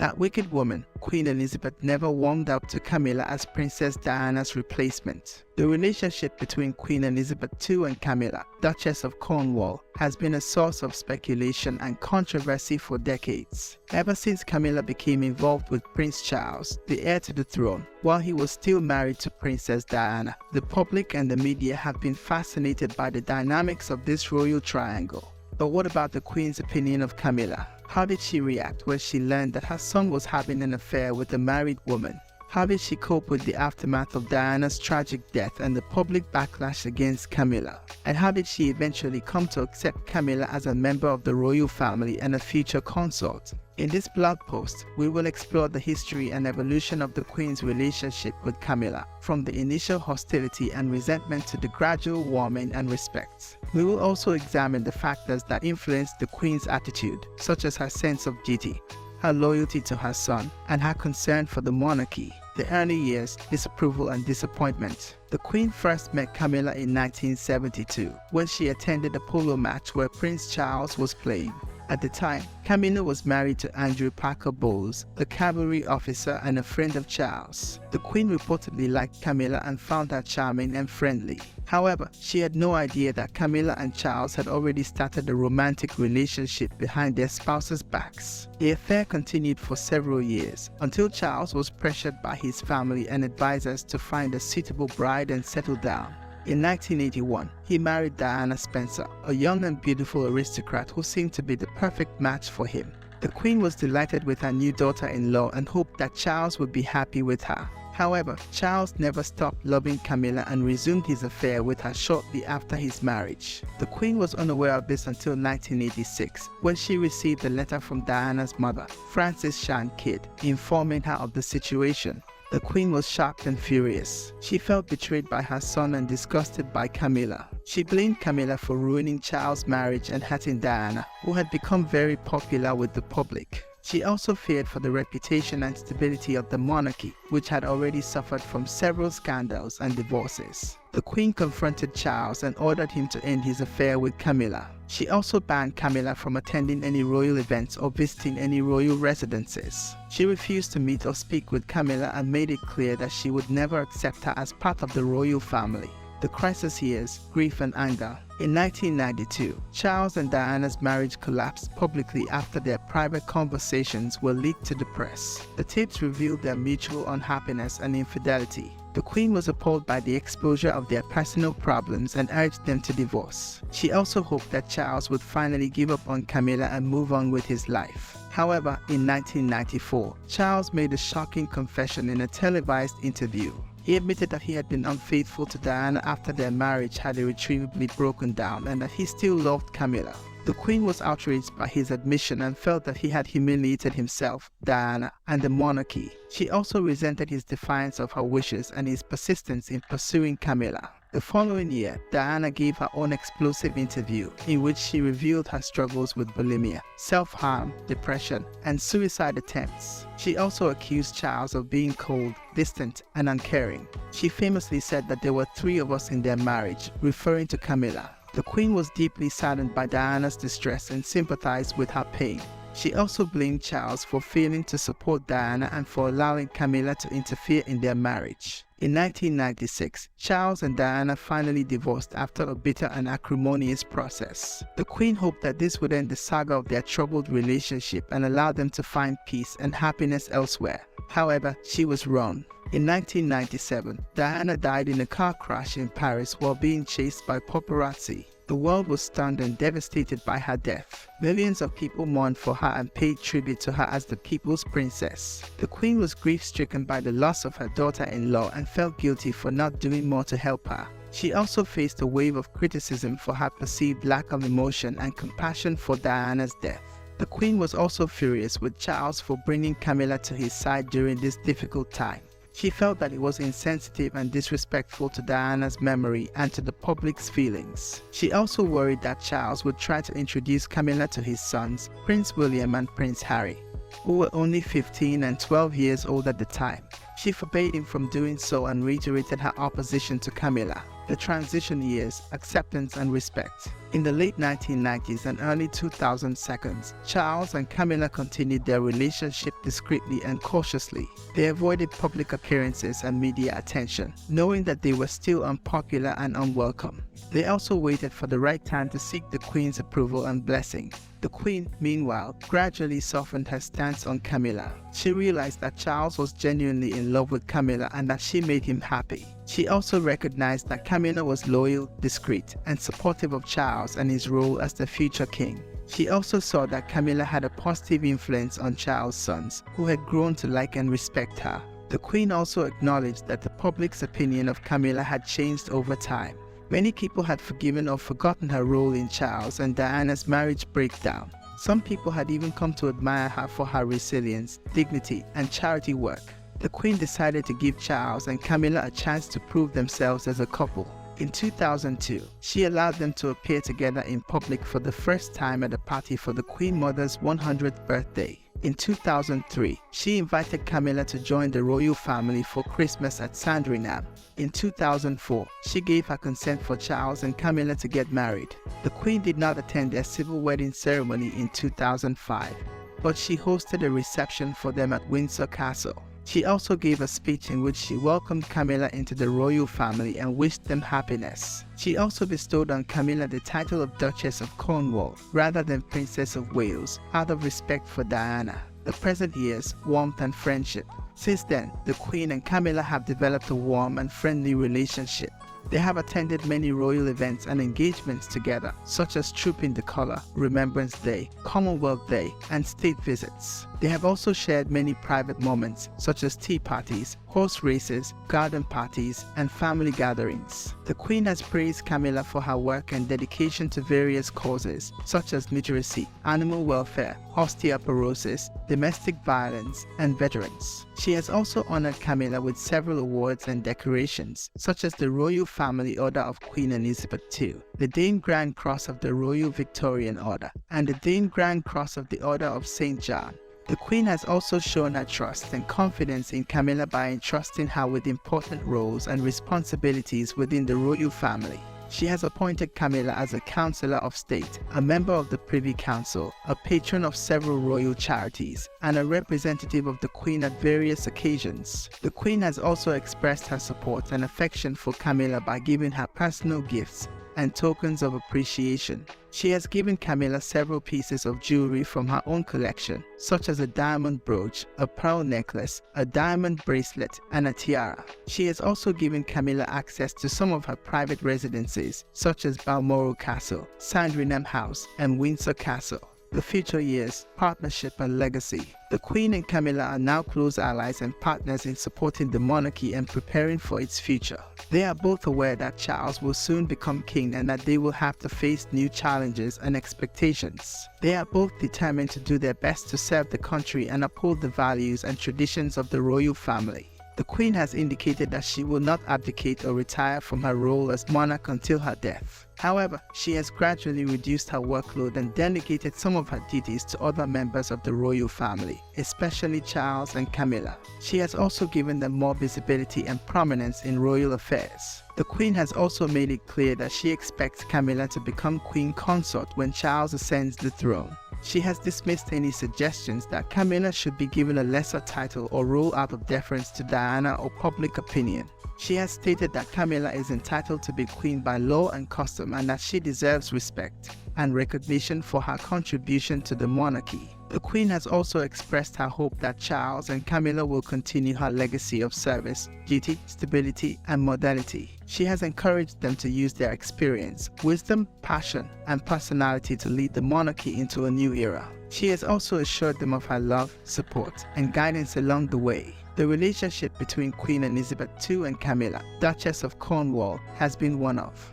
That wicked woman, Queen Elizabeth, never warmed up to Camilla as Princess Diana's replacement. The relationship between Queen Elizabeth II and Camilla, Duchess of Cornwall, has been a source of speculation and controversy for decades. Ever since Camilla became involved with Prince Charles, the heir to the throne, while he was still married to Princess Diana, the public and the media have been fascinated by the dynamics of this royal triangle. But what about the Queen's opinion of Camilla? How did she react when she learned that her son was having an affair with a married woman? How did she cope with the aftermath of Diana's tragic death and the public backlash against Camilla? And how did she eventually come to accept Camilla as a member of the royal family and a future consort? In this blog post, we will explore the history and evolution of the Queen's relationship with Camilla, from the initial hostility and resentment to the gradual warming and respect. We will also examine the factors that influenced the Queen's attitude, such as her sense of duty, her loyalty to her son, and her concern for the monarchy. The early years, disapproval and disappointment. The Queen first met Camilla in 1972 when she attended a polo match where Prince Charles was playing. At the time, Camilla was married to Andrew Parker Bowles, a cavalry officer and a friend of Charles. The Queen reportedly liked Camilla and found her charming and friendly. However, she had no idea that Camilla and Charles had already started a romantic relationship behind their spouses' backs. The affair continued for several years, until Charles was pressured by his family and advisors to find a suitable bride and settle down. In 1981, he married Diana Spencer, a young and beautiful aristocrat who seemed to be the perfect match for him. The Queen was delighted with her new daughter-in-law and hoped that Charles would be happy with her. However, Charles never stopped loving Camilla and resumed his affair with her shortly after his marriage. The Queen was unaware of this until 1986, when she received a letter from Diana's mother, Frances Shan Kidd, informing her of the situation. The Queen was shocked and furious. She felt betrayed by her son and disgusted by Camilla. She blamed Camilla for ruining Charles' marriage and hurting Diana, who had become very popular with the public. She also feared for the reputation and stability of the monarchy, which had already suffered from several scandals and divorces. The Queen confronted Charles and ordered him to end his affair with Camilla. She also banned Camilla from attending any royal events or visiting any royal residences. She refused to meet or speak with Camilla and made it clear that she would never accept her as part of the royal family. The crisis years, grief and anger. In 1992, Charles and Diana's marriage collapsed publicly after their private conversations were leaked to the press. The tapes revealed their mutual unhappiness and infidelity. The Queen was appalled by the exposure of their personal problems and urged them to divorce. She also hoped that Charles would finally give up on Camilla and move on with his life. However, in 1994, Charles made a shocking confession in a televised interview. He admitted that he had been unfaithful to Diana after their marriage had irretrievably broken down and that he still loved Camilla. The Queen was outraged by his admission and felt that he had humiliated himself, Diana, and the monarchy. She also resented his defiance of her wishes and his persistence in pursuing Camilla. The following year, Diana gave her own explosive interview in which she revealed her struggles with bulimia, self-harm, depression, and suicide attempts. She also accused Charles of being cold, distant, and uncaring. She famously said that there were 3 of us in their marriage, referring to Camilla. The Queen was deeply saddened by Diana's distress and sympathized with her pain. She also blamed Charles for failing to support Diana and for allowing Camilla to interfere in their marriage. In 1996, Charles and Diana finally divorced after a bitter and acrimonious process. The Queen hoped that this would end the saga of their troubled relationship and allow them to find peace and happiness elsewhere. However, she was wrong. In 1997, Diana died in a car crash in Paris while being chased by paparazzi. The world was stunned and devastated by her death. Millions of people mourned for her and paid tribute to her as the people's princess. The Queen was grief-stricken by the loss of her daughter-in-law and felt guilty for not doing more to help her. She also faced a wave of criticism for her perceived lack of emotion and compassion for Diana's death. The Queen was also furious with Charles for bringing Camilla to his side during this difficult time. She felt that it was insensitive and disrespectful to Diana's memory and to the public's feelings. She also worried that Charles would try to introduce Camilla to his sons, Prince William and Prince Harry, who were only 15 and 12 years old at the time. She forbade him from doing so and reiterated her opposition to Camilla. The transition years, acceptance and respect. In the late 1990s and early 2000s, Charles and Camilla continued their relationship discreetly and cautiously. They avoided public appearances and media attention, knowing that they were still unpopular and unwelcome. They also waited for the right time to seek the Queen's approval and blessing. The Queen, meanwhile, gradually softened her stance on Camilla. She realized that Charles was genuinely in love with Camilla and that she made him happy. She also recognized that Camilla was loyal, discreet, and supportive of Charles and his role as the future king. She also saw that Camilla had a positive influence on Charles' sons, who had grown to like and respect her. The Queen also acknowledged that the public's opinion of Camilla had changed over time. Many people had forgiven or forgotten her role in Charles and Diana's marriage breakdown. Some people had even come to admire her for her resilience, dignity, and charity work. The Queen decided to give Charles and Camilla a chance to prove themselves as a couple. In 2002, she allowed them to appear together in public for the first time at a party for the Queen Mother's 100th birthday. In 2003, she invited Camilla to join the royal family for Christmas at Sandringham. In 2004, she gave her consent for Charles and Camilla to get married. The Queen did not attend their civil wedding ceremony in 2005, but she hosted a reception for them at Windsor Castle. She also gave a speech in which she welcomed Camilla into the royal family and wished them happiness. She also bestowed on Camilla the title of Duchess of Cornwall rather than Princess of Wales, out of respect for Diana. The present years, warmth and friendship. Since then, the Queen and Camilla have developed a warm and friendly relationship. They have attended many royal events and engagements together, such as Trooping the Colour, Remembrance Day, Commonwealth Day, and state visits. They have also shared many private moments, such as tea parties, horse races, garden parties, and family gatherings. The Queen has praised Camilla for her work and dedication to various causes, such as literacy, animal welfare, osteoporosis, domestic violence, and veterans. She has also honored Camilla with several awards and decorations, such as the Royal Family Order of Queen Elizabeth II, the Dane Grand Cross of the Royal Victorian Order, and the Dane Grand Cross of the Order of St. John. The Queen has also shown her trust and confidence in Camilla by entrusting her with important roles and responsibilities within the royal family. She has appointed Camilla as a Councillor of State, a member of the Privy Council, a patron of several royal charities, and a representative of the Queen at various occasions. The Queen has also expressed her support and affection for Camilla by giving her personal gifts and tokens of appreciation. She has given Camilla several pieces of jewelry from her own collection, such as a diamond brooch, a pearl necklace, a diamond bracelet, and a tiara. She has also given Camilla access to some of her private residences, such as Balmoral Castle, Sandringham House, and Windsor Castle. The future years, partnership and legacy. The Queen and Camilla are now close allies and partners in supporting the monarchy and preparing for its future. They are both aware that Charles will soon become king and that they will have to face new challenges and expectations. They are both determined to do their best to serve the country and uphold the values and traditions of the royal family. The Queen has indicated that she will not abdicate or retire from her role as monarch until her death. However, she has gradually reduced her workload and delegated some of her duties to other members of the royal family, especially Charles and Camilla. She has also given them more visibility and prominence in royal affairs. The Queen has also made it clear that she expects Camilla to become Queen Consort when Charles ascends the throne. She has dismissed any suggestions that Camilla should be given a lesser title or role out of deference to Diana or public opinion. She has stated that Camilla is entitled to be queen by law and custom and that she deserves respect and recognition for her contribution to the monarchy. The Queen has also expressed her hope that Charles and Camilla will continue her legacy of service, duty, stability, and modernity. She has encouraged them to use their experience, wisdom, passion, and personality to lead the monarchy into a new era. She has also assured them of her love, support, and guidance along the way. The relationship between Queen Elizabeth II and Camilla, Duchess of Cornwall, has been one of